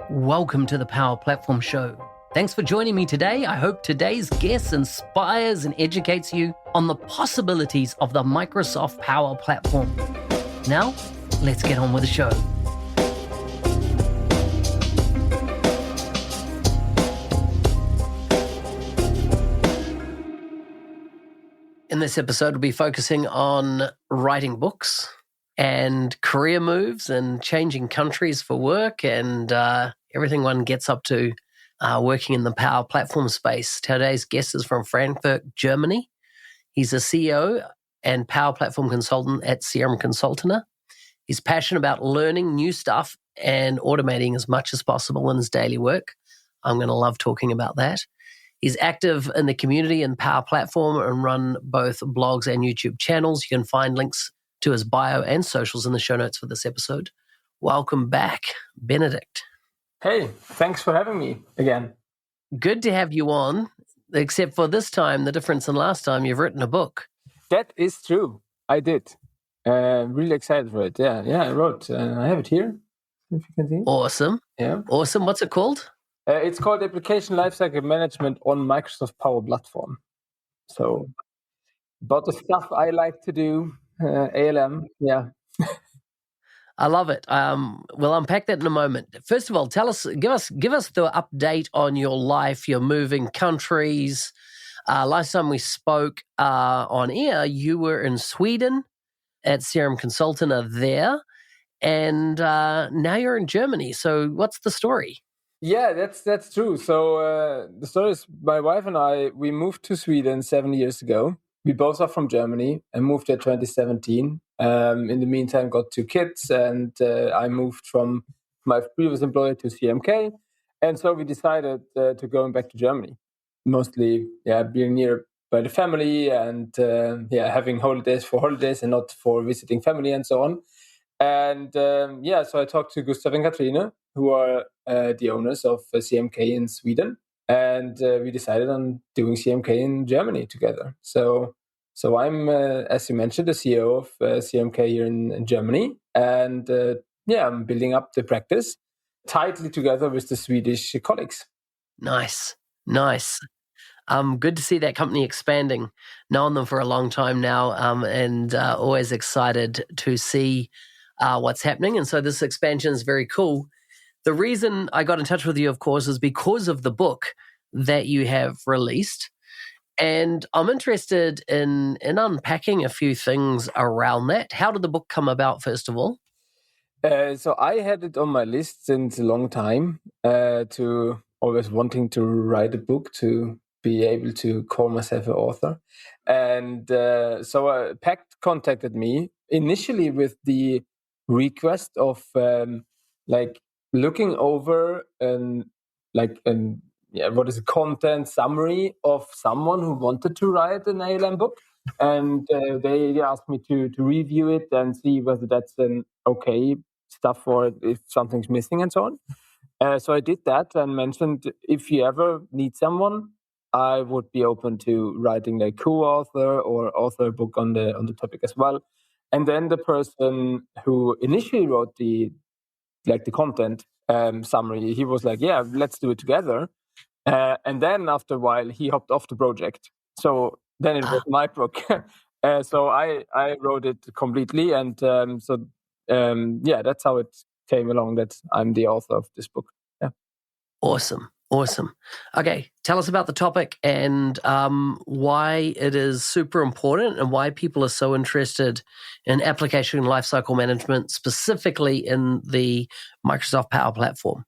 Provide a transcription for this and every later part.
Welcome to the Power Platform Show. Thanks for joining me today. I hope today's guest inspires and educates you on the possibilities of the Microsoft Power Platform. Now, let's get on with the show. In this episode, we'll be focusing on writing books and career moves and changing countries for work and everything one gets up to working in the Power Platform space. Today's guest is from Frankfurt, Germany. He's a CEO and Power Platform consultant at CRM Consultant. He's passionate about learning new stuff and automating as much as possible in his daily work. I'm going to love talking about that. He's active in the community and Power Platform and run both blogs and YouTube channels. You can find links to his bio and socials in the show notes for this episode. Welcome back, Benedikt. Hey, thanks for having me again. Good to have you on, except for this time, the difference in last time, you've written a book. That is true. I did. Really excited for it. Yeah, I wrote. I have it here, if you can see. Awesome. Yeah. Awesome. What's it called? It's called Application Lifecycle Management on Microsoft Power Platform. So, about the stuff I like to do, ALM, yeah. I love it. We'll unpack that in a moment. First of all, give us the update on your life. You're moving countries. Last time we spoke on air, you were in Sweden at CRM Consultant there, and now you're in Germany. So, what's the story? Yeah, that's true. So the story is my wife and I, we moved to Sweden 7 years ago. We both are from Germany and moved there 2017. In the meantime, got 2 kids, and I moved from my previous employer to CMK. And so we decided to go back to Germany. Mostly, being near by the family and having holidays for holidays and not for visiting family and so on. And so I talked to Gustav and Katrine, who are the owners of CMK in Sweden. And we decided on doing CMK in Germany together. So I'm, as you mentioned, the CEO of CMK here in Germany. And I'm building up the practice tightly together with the Swedish colleagues. Nice. Good to see that company expanding. Known them for a long time now, and always excited to see what's happening. And so this expansion is very cool. The reason I got in touch with you, of course, is because of the book that you have released. And I'm interested in unpacking a few things around that. How did the book come about, first of all? So I had it on my list since a long time, to always wanting to write a book, to be able to call myself an author. And so Pact contacted me initially with the request of looking over what is a content summary of someone who wanted to write an ALM book. And they asked me to review it and see whether that's an okay stuff or if something's missing and so on. So I did that and mentioned if you ever need someone, I would be open to writing a co-author or author a book on the topic as well. And then the person who initially wrote the content summary, he was like, yeah, let's do it together. And then after a while, he hopped off the project. So then it was my book. So I wrote it completely. And that's how it came along that I'm the author of this book. Yeah. Awesome. Okay, tell us about the topic and why it is super important and why people are so interested in application lifecycle management, specifically in the Microsoft Power Platform.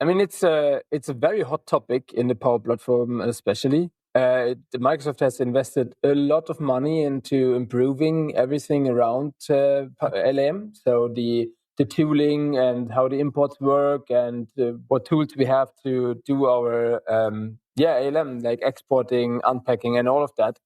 I mean, it's a very hot topic in the Power Platform, especially. Microsoft has invested a lot of money into improving everything around LM. So the tooling and how the imports work and what tools we have to do our ALM, like exporting, unpacking, and all of that.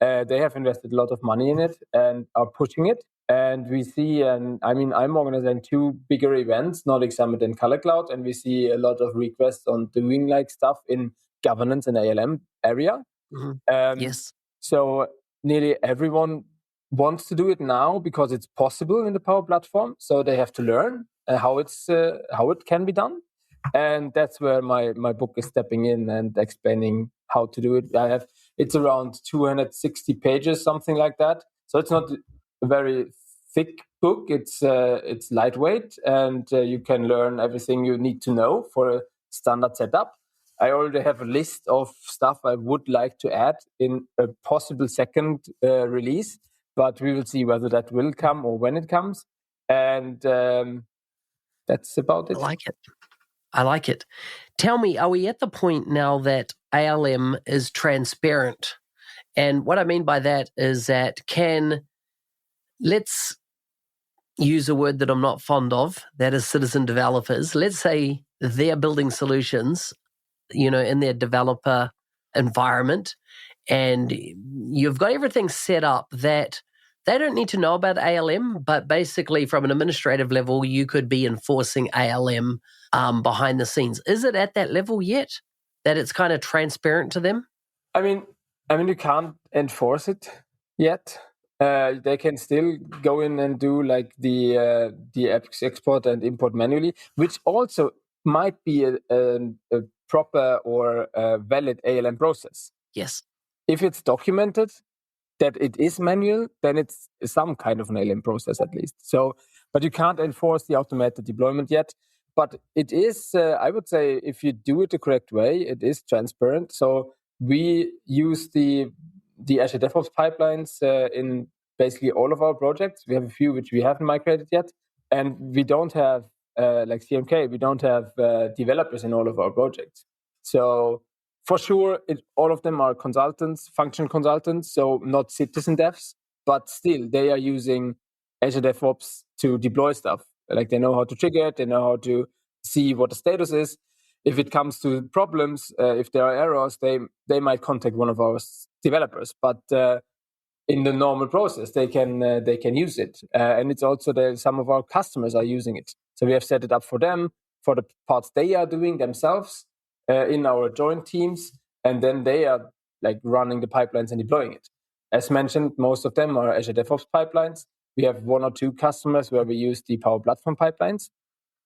They have invested a lot of money in it and are pushing it. And we see, I'm organizing 2 bigger events, Nordic Summit and Color Cloud, and we see a lot of requests on doing stuff in governance and ALM area. Mm-hmm. Yes. So nearly everyone wants to do it now because it's possible in the Power Platform. So they have to learn how it can be done. And that's where my book is stepping in and explaining how to do it. It's around 260 pages, something like that. So it's not a very thick book. It's lightweight, and you can learn everything you need to know for a standard setup. I already have a list of stuff I would like to add in a possible second release, but we will see whether that will come or when it comes. And that's about it. I like it. Tell me, are we at the point now that ALM is transparent? And what I mean by that is that let's use a word that I'm not fond of, that is citizen developers. Let's say they're building solutions, in their developer environment, and you've got everything set up that they don't need to know about ALM, but basically from an administrative level, you could be enforcing ALM behind the scenes. Is it at that level yet, that it's kind of transparent to them? I mean, you can't enforce it yet. They can still go in and do like the export and import manually, which also might be a proper or a valid ALM process. Yes. If it's documented that it is manual, then it's some kind of an ALM process at least. So, but you can't enforce the automated deployment yet. But it is, I would say, if you do it the correct way, it is transparent. So we use the Azure DevOps pipelines in basically all of our projects. We have a few which we haven't migrated yet. And we don't have, like CMK, we don't have developers in all of our projects. So for sure, all of them are consultants, function consultants, so not citizen devs, but still they are using Azure DevOps to deploy stuff. Like they know how to trigger it, they know how to see what the status is. If it comes to problems, if there are errors, they might contact one of our developers. But in the normal process, they can use it, and it's also some of our customers are using it. So we have set it up for them for the parts they are doing themselves in our joint teams, and then they are like running the pipelines and deploying it. As mentioned, most of them are Azure DevOps pipelines. We have one or two customers where we use the Power Platform pipelines,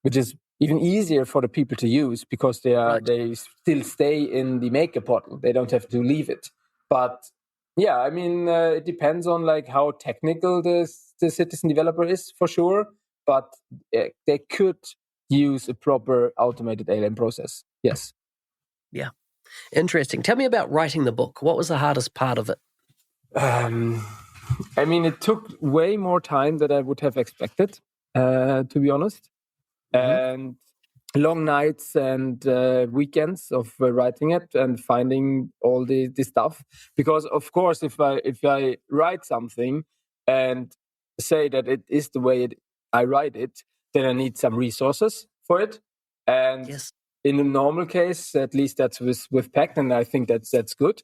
which is even easier for the people to use because they still stay in the Maker portal. They don't have to leave it. But yeah, I mean, it depends on like how technical the citizen developer is for sure. But they could use a proper automated ALM process. Yes. Yeah. Interesting. Tell me about writing the book. What was the hardest part of it? I mean, it took way more time than I would have expected, to be honest. And long nights and weekends of writing it and finding all the stuff. Because of course, if I write something and say that it is the way I write it, then I need some resources for it. And in a normal case, at least that's with Pact, and I think that's good.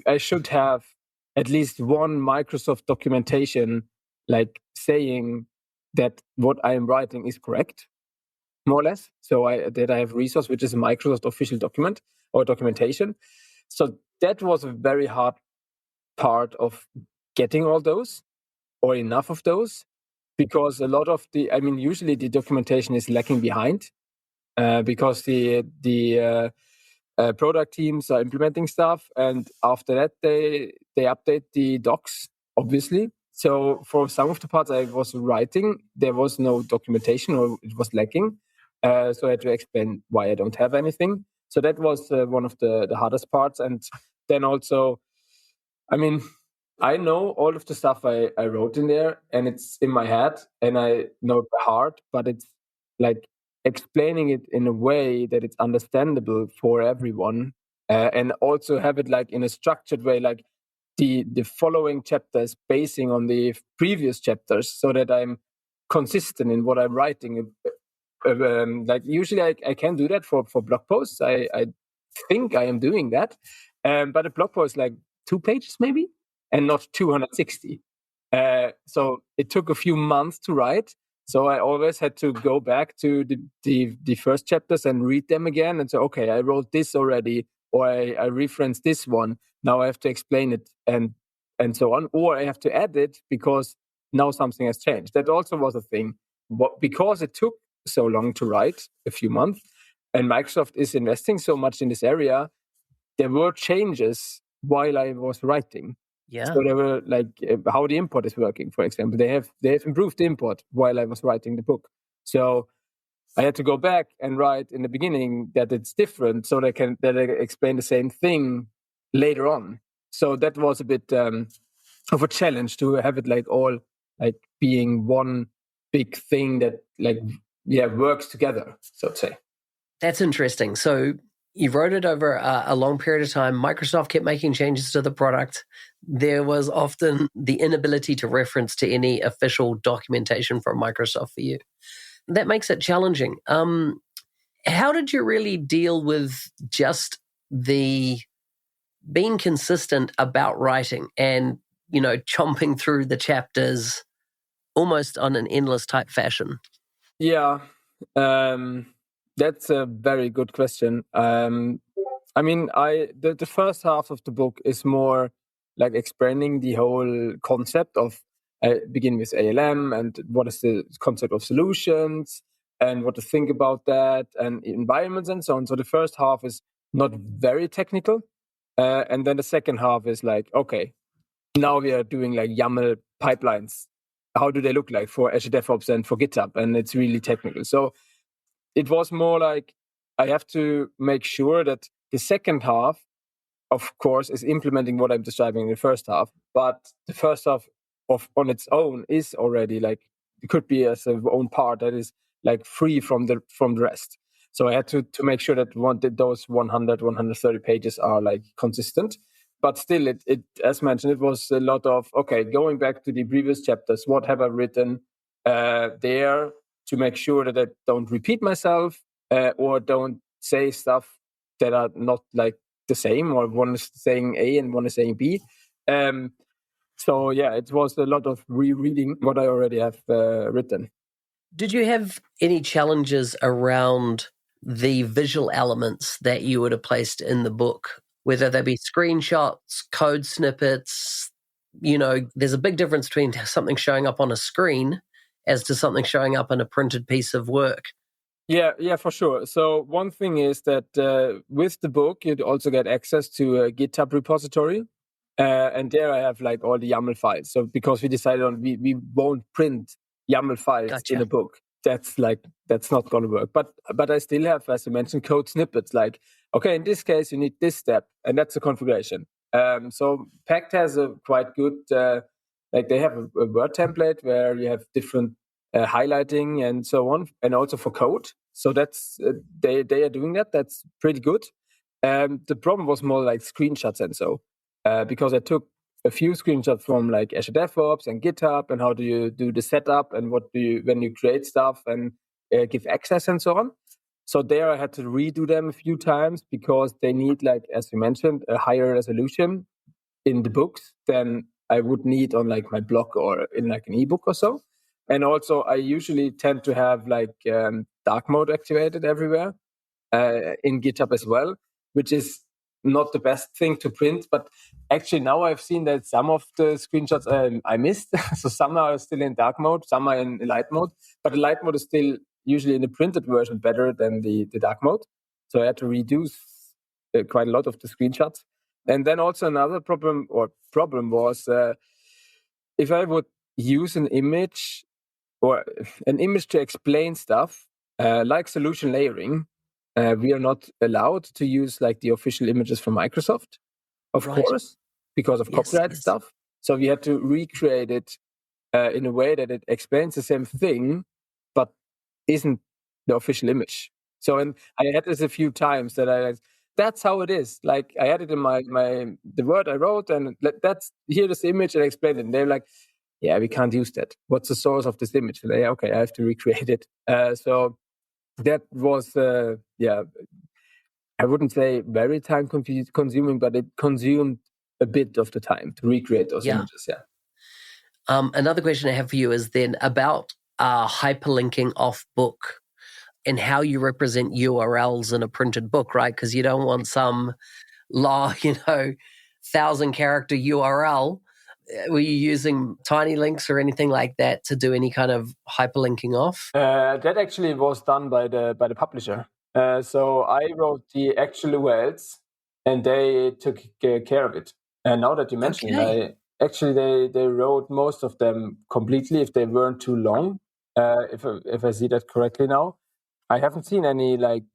I should have at least one Microsoft documentation, like saying that what I am writing is correct, more or less. So I have resource, which is a Microsoft official document or documentation. So that was a very hard part of getting all those or enough of those, because a lot of usually the documentation is lacking behind because the product teams are implementing stuff, and after that they update the docs, obviously. So for some of the parts I was writing, there was no documentation or it was lacking. So I had to explain why I don't have anything. So that was one of the hardest parts. And then also, I mean, I know all of the stuff I wrote in there and it's in my head and I know it by heart, but it's like explaining it in a way that it's understandable for everyone and also have it like in a structured way, like the following chapters basing on the previous chapters, so that I'm consistent in what I'm writing. Like usually I can do that for blog posts. I think I am doing that, but a blog post like 2 pages maybe, and not 260. So it took a few months to write. So I always had to go back to the first chapters and read them again and say, okay, I wrote this already, or I referenced this one. Now I have to explain it and so on, or I have to add it because now something has changed. That also was a thing. But because it took so long to write, a few months, and Microsoft is investing so much in this area, there were changes while I was writing. Yeah. So there were like how the import is working, for example. They have improved the import while I was writing the book. So I had to go back and write in the beginning that it's different, so that I explain the same thing later on. So that was a bit of a challenge to have it like all like being one big thing that works together, so to say. That's interesting. So you wrote it over a long period of time. Microsoft kept making changes to the product. There was often the inability to reference to any official documentation from Microsoft for you. That makes it challenging. How did you really deal with just the being consistent about writing and, chomping through the chapters almost on an endless type fashion? Yeah. That's a very good question. The first half of the book is more like explaining the whole concept of begin with ALM and what is the concept of solutions and what to think about that and environments and so on. So the first half is not very technical. And then the second half is like, okay, now we are doing like YAML pipelines. How do they look like for Azure DevOps and for GitHub? And it's really technical. So it was more like I have to make sure that the second half, of course, is implementing what I'm describing in the first half. But the first half on its own is already like, it could be as an own part that is like free from the rest. So I had to make sure that those 100, 130 pages are like consistent. But still, it as mentioned, it was a lot of, okay, going back to the previous chapters, what have I written there to make sure that I don't repeat myself or don't say stuff that are not like the same, or one is saying A and one is saying B. So yeah, it was a lot of rereading what I already have written. Did you have any challenges around the visual elements that you would have placed in the book? Whether they be screenshots, code snippets, there's a big difference between something showing up on a screen as to something showing up in a printed piece of work. Yeah, for sure. So one thing is that with the book, you'd also get access to a GitHub repository. And there I have like all the YAML files. So because we decided on we won't print YAML files in a book. That's not going to work. But I still have, as I mentioned, code snippets. Like, okay, in this case, you need this step, and that's the configuration. So Pact has a quite good, they have a Word template where you have different highlighting and so on, and also for code. So that's they are doing that. That's pretty good. The problem was more like screenshots and so, because I took a few screenshots from like Azure DevOps and GitHub, and how do you do the setup, and what do you when you create stuff and give access and so on. So there I had to redo them a few times because they need, like as you mentioned, a higher resolution in the books than I would need on like my blog or in like an ebook or so. And also I usually tend to have like dark mode activated everywhere in GitHub as well, which is not the best thing to print. But actually now I've seen that some of the screenshots I missed. So some are still in dark mode, some are in light mode, but the light mode is still usually in the printed version better than the dark mode. So I had to reduce quite a lot of the screenshots. And then also another problem was if I would use an image to explain stuff, like solution layering, we are not allowed to use like the official images from Microsoft, of course, because of copyright stuff. So we had to recreate it in a way that it explains the same thing, but isn't the official image. So, and I had this a few times that's how it is. Like I had it in the word I wrote, and here this image, and I explained it. And they're like, yeah, we can't use that. What's the source of this image? And okay, I have to recreate it. So that was, I wouldn't say very time consuming, but it consumed a bit of the time to recreate those images. Yeah. Another question I have for you is then about hyperlinking off book and how you represent URLs in a printed book, right? Because you don't want some 1,000-character URL. Were you using tiny links or anything like that to do any kind of hyperlinking off? That actually was done by the publisher. So I wrote the actual URLs, and they took care of it. And now that you mention it, they wrote most of them completely if they weren't too long. If I see that correctly now, I haven't seen any like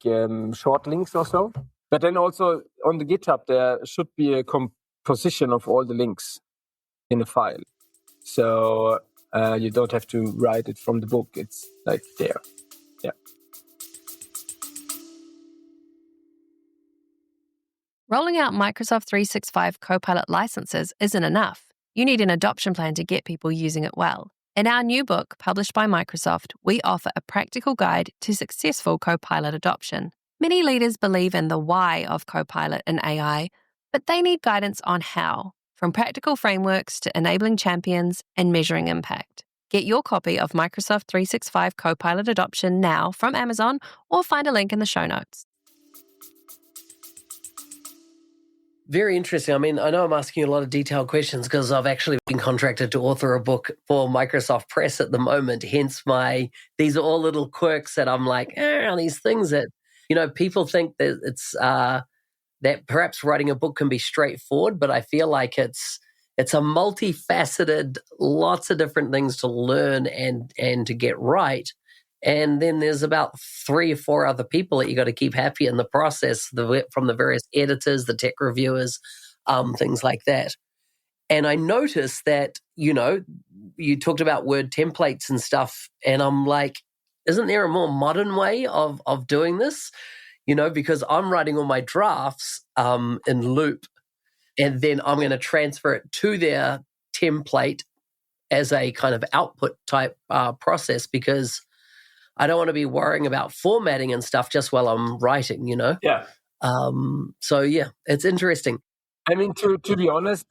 short links or so. But then also on the GitHub there should be a composition of all the links in a file, so you don't have to write it from the book. It's like there. Yeah. Rolling out Microsoft 365 Copilot licenses isn't enough. You need an adoption plan to get people using it well. In our new book, published by Microsoft, we offer a practical guide to successful Copilot adoption. Many leaders believe in the why of Copilot and AI, but they need guidance on how, from practical frameworks to enabling champions and measuring impact. Get your copy of Microsoft 365 Copilot Adoption now from Amazon or find a link in the show notes. Very interesting. I mean, I know I'm asking you a lot of detailed questions because I've actually been contracted to author a book for Microsoft Press at the moment. Hence these are all little quirks that I'm like, these things that, people think that it's, that perhaps writing a book can be straightforward, but I feel like it's a multifaceted, lots of different things to learn and to get right. And then there's about 3 or 4 other people that you got to keep happy in the process, from the various editors, the tech reviewers, things like that. And I noticed that, you talked about Word templates and stuff, and I'm like, isn't there a more modern way of doing this? Because I'm writing all my drafts in Loop, and then I'm going to transfer it to their template as a kind of output type process, because I don't want to be worrying about formatting and stuff just while I'm writing, Yeah. So yeah, it's interesting. I mean, to be honest,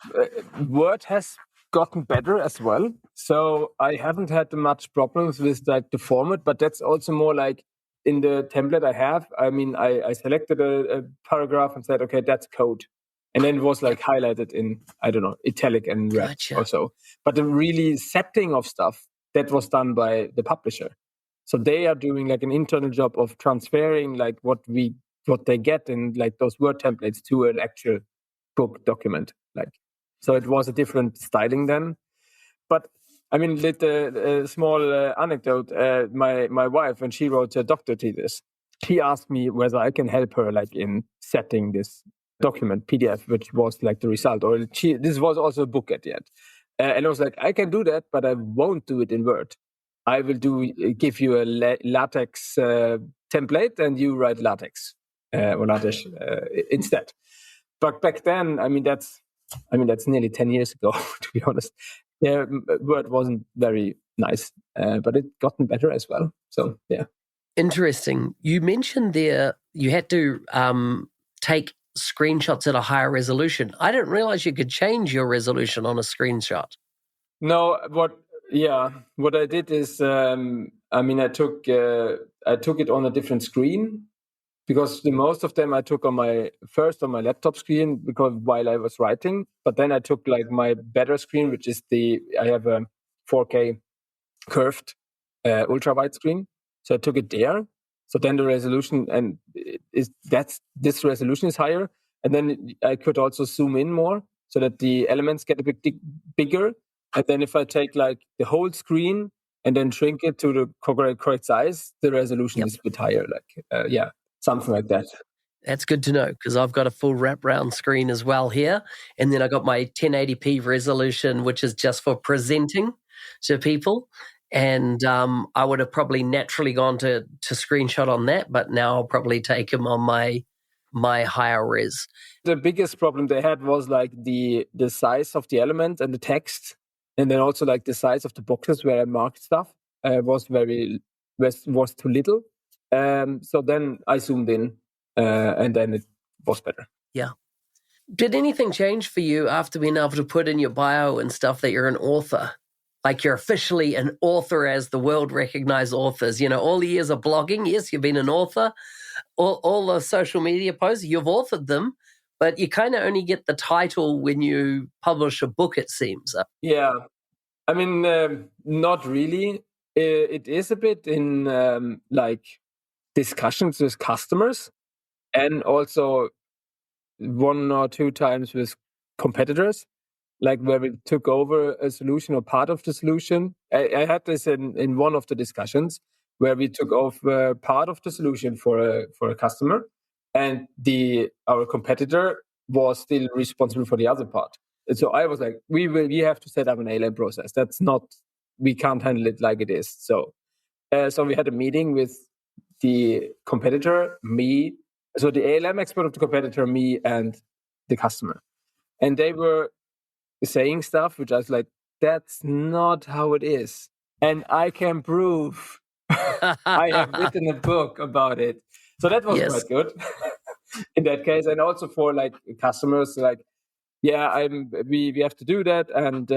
Word has gotten better as well. So I haven't had much problems with like the format, but that's also more like in the template I have. I mean, I selected a paragraph and said, okay, that's code. And then it was like highlighted in, I don't know, italic and red or so. But the really setting of stuff, that was done by the publisher. So they are doing like an internal job of transferring like what they get in like those Word templates to an actual book document. So it was a different styling then. But I mean, a small anecdote. My wife, when she wrote a doctorate thesis, she asked me whether I can help her like in setting this document PDF, which was like the result. Or this was also a book at the end. And I was like, I can do that, but I won't do it in Word. I will give you a LaTeX template, and you write LaTeX or LaTeX instead. But back then, I mean that's nearly 10 years ago, to be honest. Yeah, Word wasn't very nice, but it gotten better as well. So yeah. Interesting. You mentioned there you had to take screenshots at a higher resolution. I didn't realize you could change your resolution on a screenshot. No, what I did is, I took it on a different screen, because the most of them I took on my laptop screen because while I was writing, but then I took like my better screen, which is I have a 4K curved ultra wide screen, so I took it there. So then the resolution this resolution is higher, and then I could also zoom in more so that the elements get a bit bigger. And then if I take like the whole screen and then shrink it to the correct size, the resolution is a bit higher. Something like that. That's good to know, because I've got a full wraparound screen as well here. And then I got my 1080p resolution, which is just for presenting to people. And I would have probably naturally gone to screenshot on that, but now I'll probably take them on my higher res. The biggest problem they had was like the size of the element and the text. And then also like the size of the boxes where I marked stuff was too little. So then I zoomed in, and then it was better. Yeah. Did anything change for you after being able to put in your bio and stuff that you're an author? Like you're officially an author as the world recognized authors. All the years of blogging, yes, you've been an author. All the social media posts, you've authored them, but you kind of only get the title when you publish a book, it seems. Yeah. I mean, not really. It is a bit in discussions with customers, and also 1 or 2 times with competitors, like where we took over a solution or part of the solution. I had this in one of the discussions where we took over part of the solution for a customer, and our competitor was still responsible for the other part. And so I was like, we have to set up an ALM process. We can't handle it like it is. So we had a meeting with the competitor, me, so the ALM expert of the competitor, me, and the customer. And they were saying stuff which I was like, that's not how it is. And I can prove. I have written a book about it. So that was quite good in that case. And also for like customers, like, yeah, we have to do that. And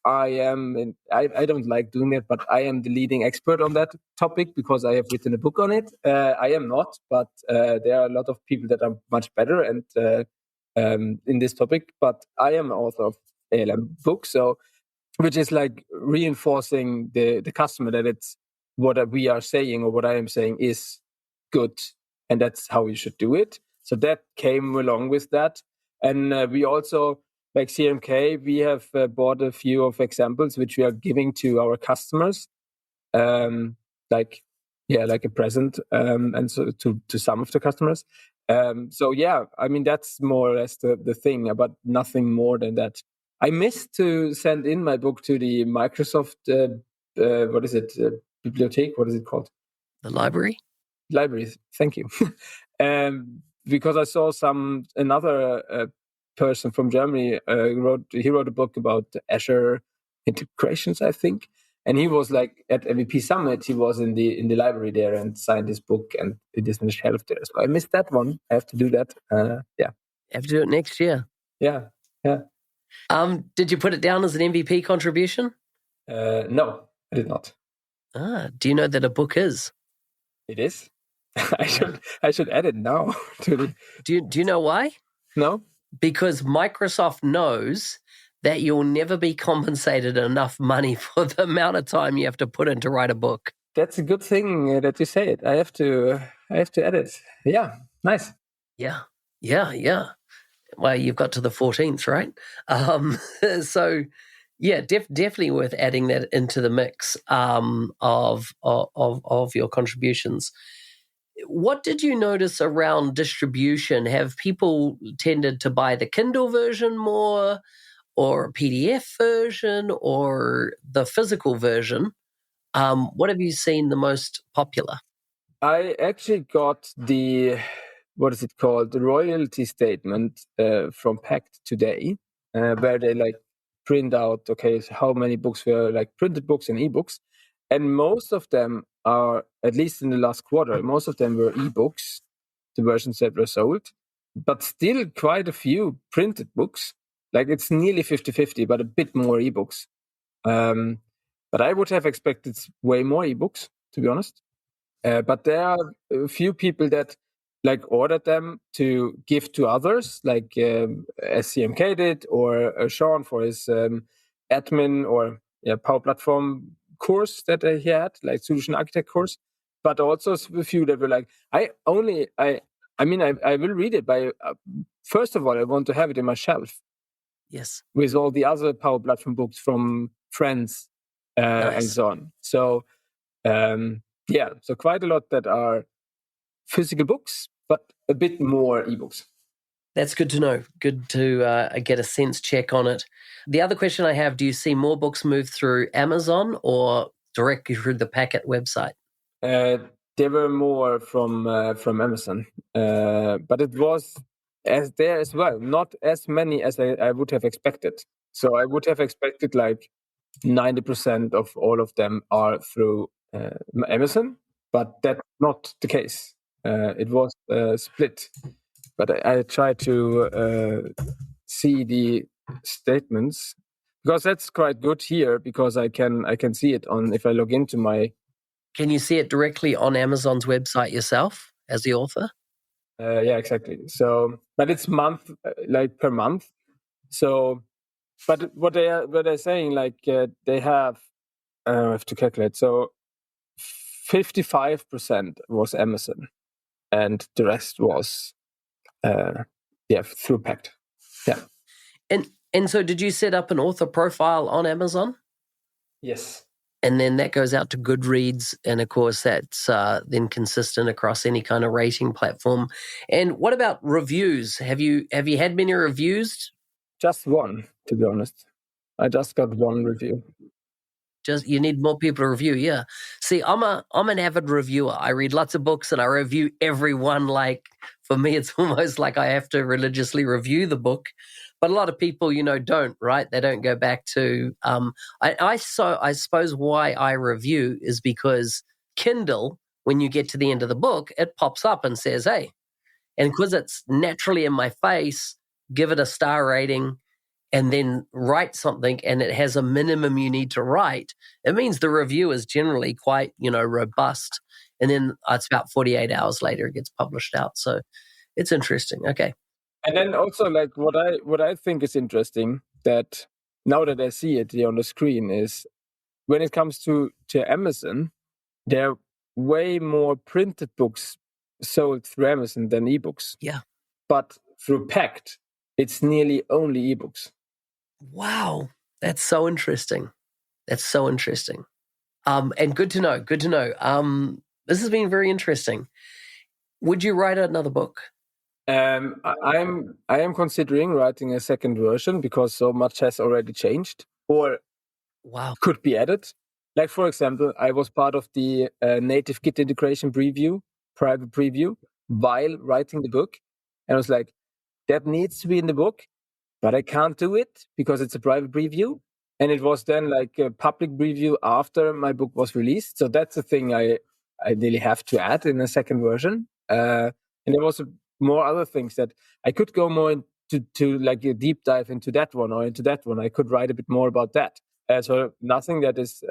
I don't like doing it, but I am the leading expert on that topic because I have written a book on it. I am not, but there are a lot of people that are much better and in this topic. But I am author of ALM book, so which is like reinforcing the customer that it's what we are saying or what I am saying is good, and that's how you should do it. So that came along with that, and we also. Like CMK, we have bought a few of examples which we are giving to our customers, like a present, and so to some of the customers. So yeah, I mean that's more or less the thing, but nothing more than that. I missed to send in my book to the Microsoft. What is it? Bibliothek? What is it called? The library. Libraries. Thank you. Because I saw another. Person from Germany he wrote a book about Azure integrations, I think, and he was like at MVP Summit. He was in the library there and signed his book, and it is on the shelf there. So I missed that one. I have to do that. Have to do it next year. Yeah. Did you put it down as an MVP contribution? No, I did not. Do you know that a book is? It is. I should add it now. Do you know why? No. Because Microsoft knows that you'll never be compensated enough money for the amount of time you have to put in to write a book. That's a good thing that you say it. I have to add it. Yeah, nice. Yeah. Well, you've got to the 14th, right? So, yeah, definitely worth adding that into the mix of your contributions. What did you notice around distribution? Have people tended to buy the Kindle version more, or a PDF version, or the physical version? What have you seen the most popular? I actually got what is it called? The royalty statement from Pact today, where they like print out, okay, so how many books were like printed books and ebooks. And most of them are, at least in the last quarter, most of them were ebooks, the versions that were sold, but still quite a few printed books. Like it's nearly 50-50, but a bit more ebooks. But I would have expected way more ebooks, to be honest. But there are a few people that like ordered them to give to others, like as CMK did, or Sean for his admin or Power Platform course that he had, like solution architect course, but also a few that were like, I will read it, but first of all, I want to have it in my shelf. Yes. With all the other Power Platform books from friends and so on. So, so quite a lot that are physical books, but a bit more ebooks. That's good to know. Good to get a sense check on it. The other question I have, do you see more books move through Amazon or directly through the Packet website? There were more from Amazon, but it was as there as well, not as many as I would have expected. So I would have expected like 90% of all of them are through Amazon, but that's not the case. It was split. But I try to see the statements because that's quite good here because I can see it on if I log into my. Can you see it directly on Amazon's website yourself as the author? Yeah, exactly. So, but it's like per month. So, but what they're saying, like they have. I have to calculate. So, 55% was Amazon, and the rest was through Pact. Yeah. And so did you set up an author profile on Amazon? Yes. And then that goes out to Goodreads, and of course that's then consistent across any kind of rating platform. And what about reviews? Have you had many reviews? Just one, to be honest. I just got one review. Just you need more people to review, yeah. See, I'm an avid reviewer. I read lots of books and I review every one. Like for me, it's almost like I have to religiously review the book. But a lot of people, don't, right? They don't go back to. I suppose why I review is because Kindle, when you get to the end of the book, it pops up and says, "Hey," and because it's naturally in my face, give it a star rating, and then write something, and it has a minimum you need to write. It means the review is generally quite, robust, and then it's about 48 hours later it gets published out. So it's interesting. Okay. And then also, like what I think is interesting that now that I see it here on the screen is when it comes to Amazon, there are way more printed books sold through Amazon than ebooks. Yeah. But through Pact, it's nearly only ebooks. Wow, that's so interesting. And good to know. This has been very interesting. Would you write another book? I am considering writing a second version because so much has already changed or could be added. Like, for example, I was part of the native Git integration private preview while writing the book. And I was like, that needs to be in the book, but I can't do it because it's a private preview. And it was then like a public preview after my book was released. So that's a thing I really have to add in a second version. And there was more other things that I could go more into like a deep dive into that one or into that one. I could write a bit more about that. So nothing that is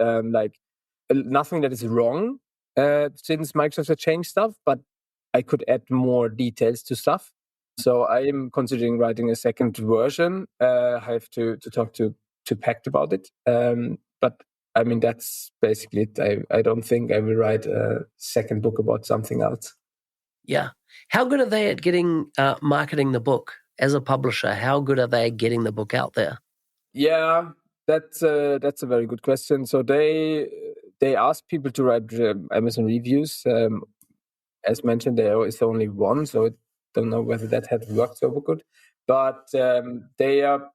nothing that is wrong since Microsoft has changed stuff, but I could add more details to stuff. So I am considering writing a second version. I have to talk to Pact about it. But I mean, that's basically it. I don't think I will write a second book about something else. Yeah. How good are they at getting marketing the book as a publisher? How good are they at getting the book out there? Yeah, that's a very good question. So they ask people to write Amazon reviews. As mentioned, there is only one, so I don't know whether that had worked so good. But they are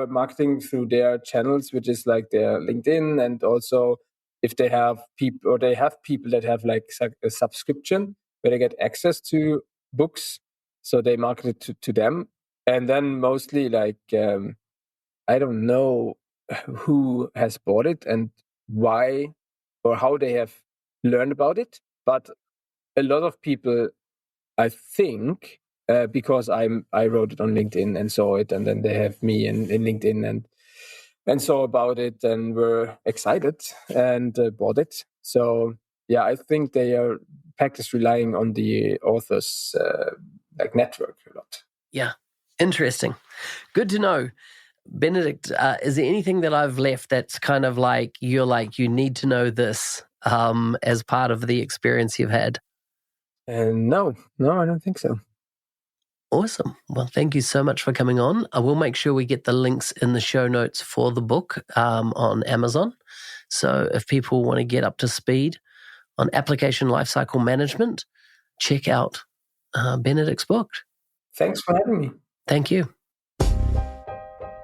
marketing through their channels, which is like their LinkedIn, and also if they have people that have like a subscription where they get access to books, so they market it to them. And then mostly like I don't know who has bought it and why or how they have learned about it, but a lot of people, I think, because I wrote it on LinkedIn and saw it, and then they have me in LinkedIn and saw about it and were excited and bought it. So yeah, I think they are practice relying on the authors like network a lot. Yeah, interesting. Good to know. Benedikt, is there anything that I've left that's kind of like you need to know this as part of the experience you've had? No, I don't think so. Awesome. Well, thank you so much for coming on. I will make sure we get the links in the show notes for the book on Amazon. So if people want to get up to speed on application lifecycle management, check out Benedikt's book. Thanks for having me. Thank you.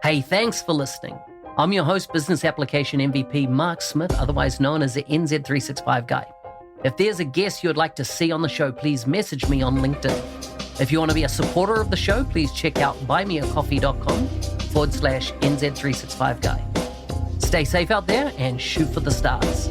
Hey, thanks for listening. I'm your host, Business Application MVP, Mark Smith, otherwise known as the NZ365 Guy. If there's a guest you'd like to see on the show, please message me on LinkedIn. If you want to be a supporter of the show, please check out buymeacoffee.com/NZ365 Guy. Stay safe out there and shoot for the stars.